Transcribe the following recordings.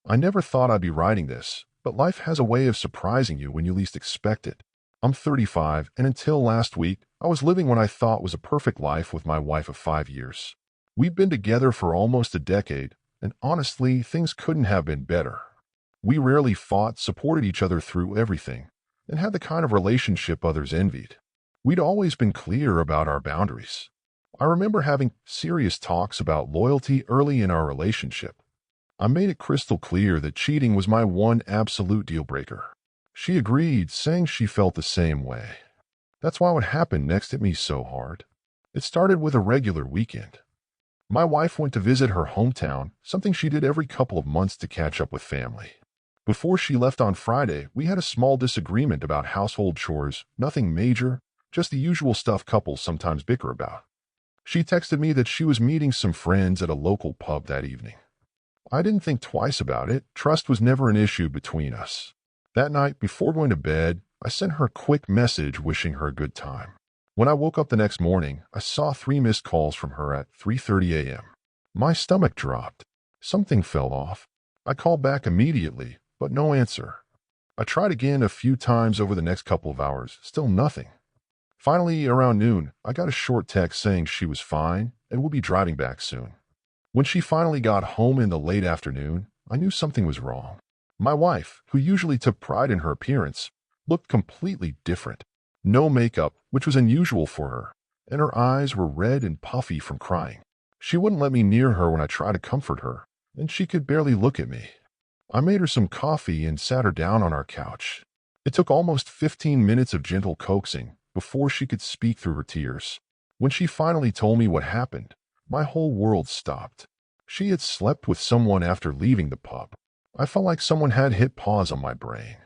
I never thought I'd be writing this, but life has a way of surprising you when you least expect it. I'm 35, and until last week, I was living what I thought was a perfect life with my wife of 5 years. We've been together for almost a decade, and honestly, things couldn't have been better. We rarely fought, supported each other through everything, and had the kind of relationship others envied. We'd always been clear about our boundaries. I remember having serious talks about loyalty early in our relationship. I made it crystal clear that cheating was my one absolute deal breaker. She agreed, saying she felt the same way. That's why what happened next hit me so hard. It started with a regular weekend. My wife went to visit her hometown, something she did every couple of months to catch up with family. Before she left on Friday, we had a small disagreement about household chores, nothing major, just the usual stuff couples sometimes bicker about. She texted me that she was meeting some friends at a local pub that evening. I didn't think twice about it. Trust was never an issue between us. That night, before going to bed, I sent her a quick message wishing her a good time. When I woke up the next morning, I saw 3 missed calls from her at 3:30 a.m. My stomach dropped. Something fell off. I called back immediately, but no answer. I tried again a few times over the next couple of hours, still nothing. Finally, around noon, I got a short text saying she was fine and would be driving back soon. When she finally got home in the late afternoon, I knew something was wrong. My wife, who usually took pride in her appearance, looked completely different. No makeup, which was unusual for her, and her eyes were red and puffy from crying. She wouldn't let me near her when I tried to comfort her, and she could barely look at me. I made her some coffee and sat her down on our couch. It took almost 15 minutes of gentle coaxing before she could speak through her tears. When she finally told me what happened, my whole world stopped. She had slept with someone after leaving the pub. I felt like someone had hit pause on my brain.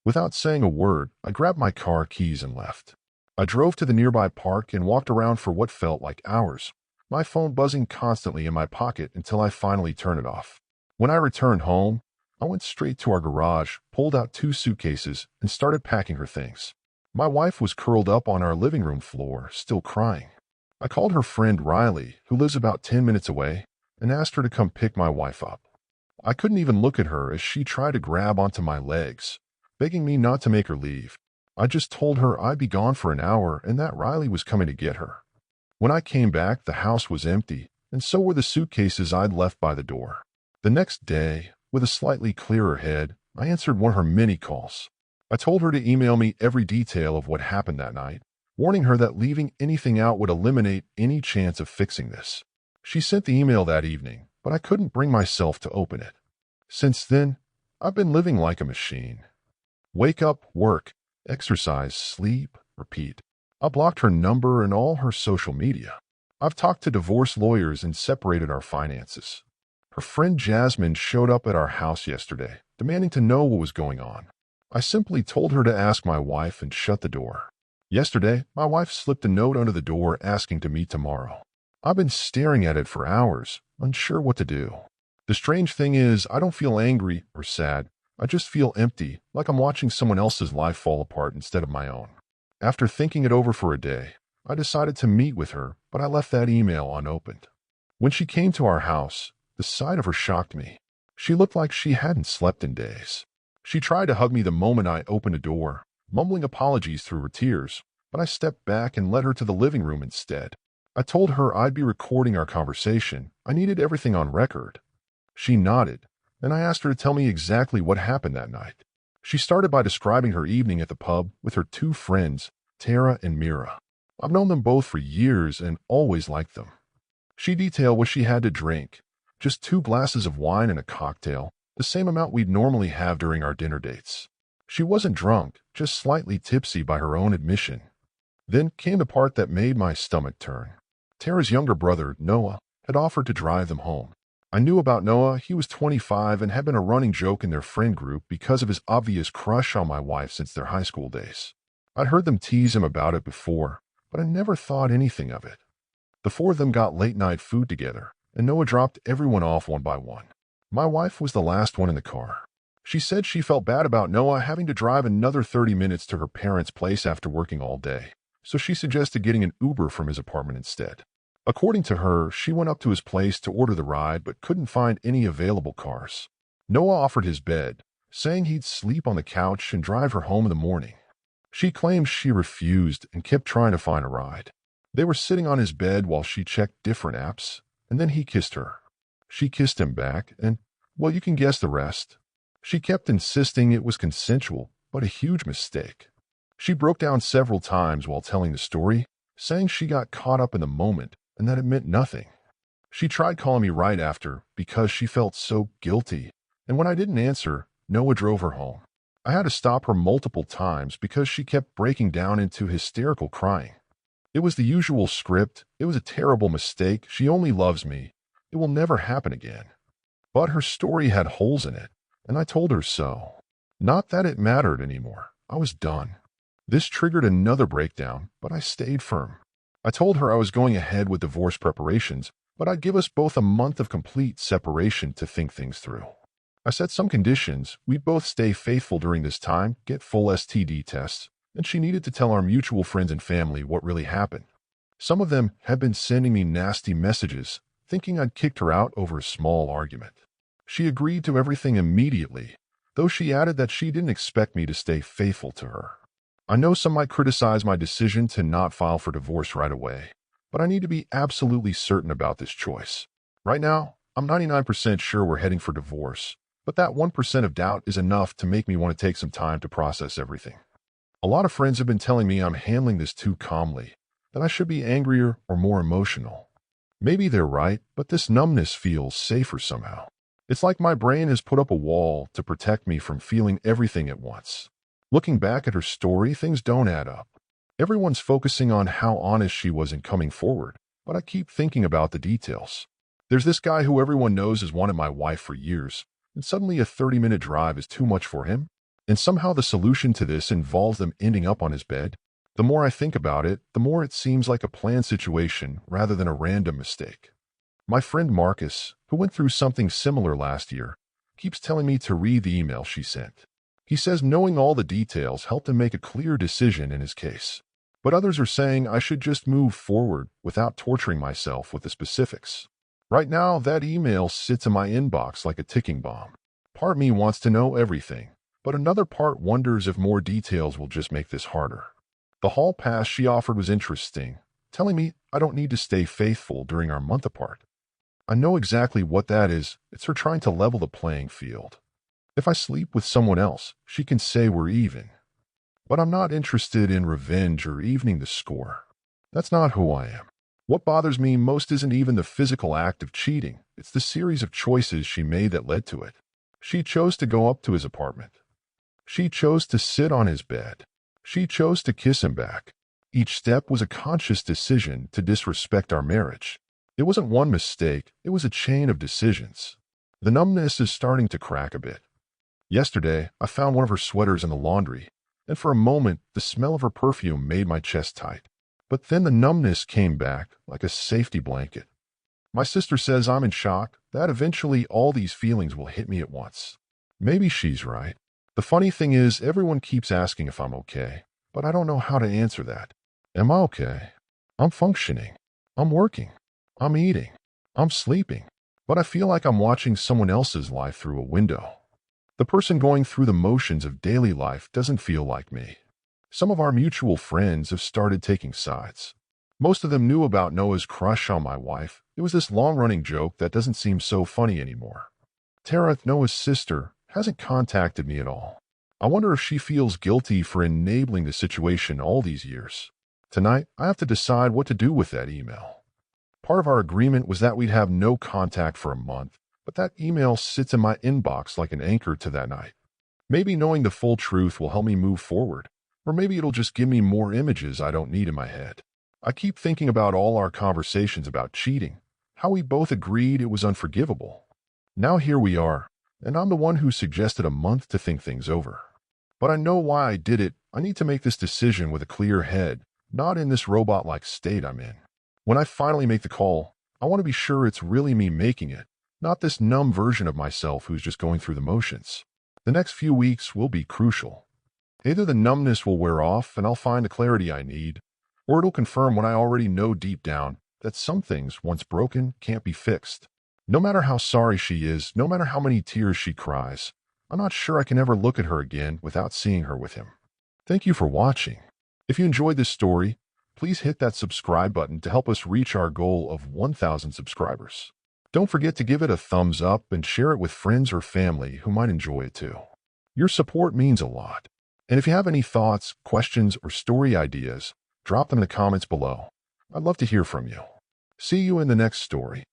Without saying a word, I grabbed my car keys and left. I drove to the nearby park and walked around for what felt like hours, my phone buzzing constantly in my pocket until I finally turned it off. When I returned home, I went straight to our garage, pulled out 2 suitcases, and started packing her things. My wife was curled up on our living room floor, still crying. I called her friend Riley, who lives about 10 minutes away, and asked her to come pick my wife up. I couldn't even look at her as she tried to grab onto my legs, begging me not to make her leave. I just told her I'd be gone for an hour and that Riley was coming to get her. When I came back, the house was empty, and so were the suitcases I'd left by the door. The next day, with a slightly clearer head, I answered one of her many calls. I told her to email me every detail of what happened that night, warning her that leaving anything out would eliminate any chance of fixing this. She sent the email that evening, but I couldn't bring myself to open it. Since then, I've been living like a machine. Wake up, work, exercise, sleep, repeat. I blocked her number and all her social media. I've talked to divorce lawyers and separated our finances. Her friend Jasmine showed up at our house yesterday, demanding to know what was going on. I simply told her to ask my wife and shut the door. Yesterday, my wife slipped a note under the door asking to meet tomorrow. I've been staring at it for hours, unsure what to do. The strange thing is, I don't feel angry or sad. I just feel empty, like I'm watching someone else's life fall apart instead of my own. After thinking it over for a day, I decided to meet with her, but I left that email unopened. When she came to our house, the sight of her shocked me. She looked like she hadn't slept in days. She tried to hug me the moment I opened the door, mumbling apologies through her tears, but I stepped back and led her to the living room instead. I told her I'd be recording our conversation. I needed everything on record. She nodded, and I asked her to tell me exactly what happened that night. She started by describing her evening at the pub with her 2 friends, Tara and Mira. I've known them both for years and always liked them. She detailed what she had to drink, just 2 glasses of wine and a cocktail, the same amount we'd normally have during our dinner dates. She wasn't drunk, just slightly tipsy by her own admission. Then came the part that made my stomach turn. Tara's younger brother, Noah, had offered to drive them home. I knew about Noah. He was 25 and had been a running joke in their friend group because of his obvious crush on my wife since their high school days. I'd heard them tease him about it before, but I never thought anything of it. The 4 of them got late-night food together, and Noah dropped everyone off one by one. My wife was the last one in the car. She said she felt bad about Noah having to drive another 30 minutes to her parents' place after working all day, so she suggested getting an Uber from his apartment instead. According to her, she went up to his place to order the ride but couldn't find any available cars. Noah offered his bed, saying he'd sleep on the couch and drive her home in the morning. She claimed she refused and kept trying to find a ride. They were sitting on his bed while she checked different apps, and then he kissed her. She kissed him back, and, well, you can guess the rest. She kept insisting it was consensual, but a huge mistake. She broke down several times while telling the story, saying she got caught up in the moment and that it meant nothing. She tried calling me right after because she felt so guilty, and when I didn't answer, Noah drove her home. I had to stop her multiple times because she kept breaking down into hysterical crying. It was the usual script. It was a terrible mistake. She only loves me. It will never happen again. But her story had holes in it, and I told her so. Not that it mattered anymore. I was done. This triggered another breakdown, but I stayed firm. I told her I was going ahead with divorce preparations, but I'd give us both a month of complete separation to think things through. I set some conditions. We'd both stay faithful during this time, get full STD tests, and she needed to tell our mutual friends and family what really happened. Some of them had been sending me nasty messages, thinking I'd kicked her out over a small argument. She agreed to everything immediately, though she added that she didn't expect me to stay faithful to her. I know some might criticize my decision to not file for divorce right away, but I need to be absolutely certain about this choice. Right now, I'm 99% sure we're heading for divorce, but that 1% of doubt is enough to make me want to take some time to process everything. A lot of friends have been telling me I'm handling this too calmly, that I should be angrier or more emotional. Maybe they're right, but this numbness feels safer somehow. It's like my brain has put up a wall to protect me from feeling everything at once. Looking back at her story, things don't add up. Everyone's focusing on how honest she was in coming forward, but I keep thinking about the details. There's this guy who everyone knows has wanted my wife for years, and suddenly a 30-minute drive is too much for him? And somehow the solution to this involves them ending up on his bed? The more I think about it, the more it seems like a planned situation rather than a random mistake. My friend Marcus, who went through something similar last year, keeps telling me to read the email she sent. He says knowing all the details helped him make a clear decision in his case. But others are saying I should just move forward without torturing myself with the specifics. Right now, that email sits in my inbox like a ticking bomb. Part of me wants to know everything, but another part wonders if more details will just make this harder. The hall pass she offered was interesting, telling me I don't need to stay faithful during our month apart. I know exactly what that is. It's her trying to level the playing field. If I sleep with someone else, she can say we're even. But I'm not interested in revenge or evening the score. That's not who I am. What bothers me most isn't even the physical act of cheating. It's the series of choices she made that led to it. She chose to go up to his apartment. She chose to sit on his bed. She chose to kiss him back. Each step was a conscious decision to disrespect our marriage. It wasn't one mistake, it was a chain of decisions. The numbness is starting to crack a bit. Yesterday, I found one of her sweaters in the laundry, and for a moment, the smell of her perfume made my chest tight. But then the numbness came back like a safety blanket. My sister says I'm in shock, that eventually all these feelings will hit me at once. Maybe she's right. The funny thing is, everyone keeps asking if I'm okay, but I don't know how to answer that. Am I okay? I'm functioning. I'm working. I'm eating. I'm sleeping. But I feel like I'm watching someone else's life through a window. The person going through the motions of daily life doesn't feel like me. Some of our mutual friends have started taking sides. Most of them knew about Noah's crush on my wife. It was this long-running joke that doesn't seem so funny anymore. Tara, Noah's sister, hasn't contacted me at all. I wonder if she feels guilty for enabling the situation all these years. Tonight, I have to decide what to do with that email. Part of our agreement was that we'd have no contact for a month, but that email sits in my inbox like an anchor to that night. Maybe knowing the full truth will help me move forward, or maybe it'll just give me more images I don't need in my head. I keep thinking about all our conversations about cheating, how we both agreed it was unforgivable. Now here we are, and I'm the one who suggested a month to think things over. But I know why I did it. I need to make this decision with a clear head, not in this robot-like state I'm in. When I finally make the call, I want to be sure it's really me making it, not this numb version of myself who's just going through the motions. The next few weeks will be crucial. Either the numbness will wear off and I'll find the clarity I need, or it'll confirm what I already know deep down, that some things, once broken, can't be fixed. No matter how sorry she is, no matter how many tears she cries, I'm not sure I can ever look at her again without seeing her with him. Thank you for watching. If you enjoyed this story, please hit that subscribe button to help us reach our goal of 1,000 subscribers. Don't forget to give it a thumbs up and share it with friends or family who might enjoy it too. Your support means a lot. And if you have any thoughts, questions, or story ideas, drop them in the comments below. I'd love to hear from you. See you in the next story.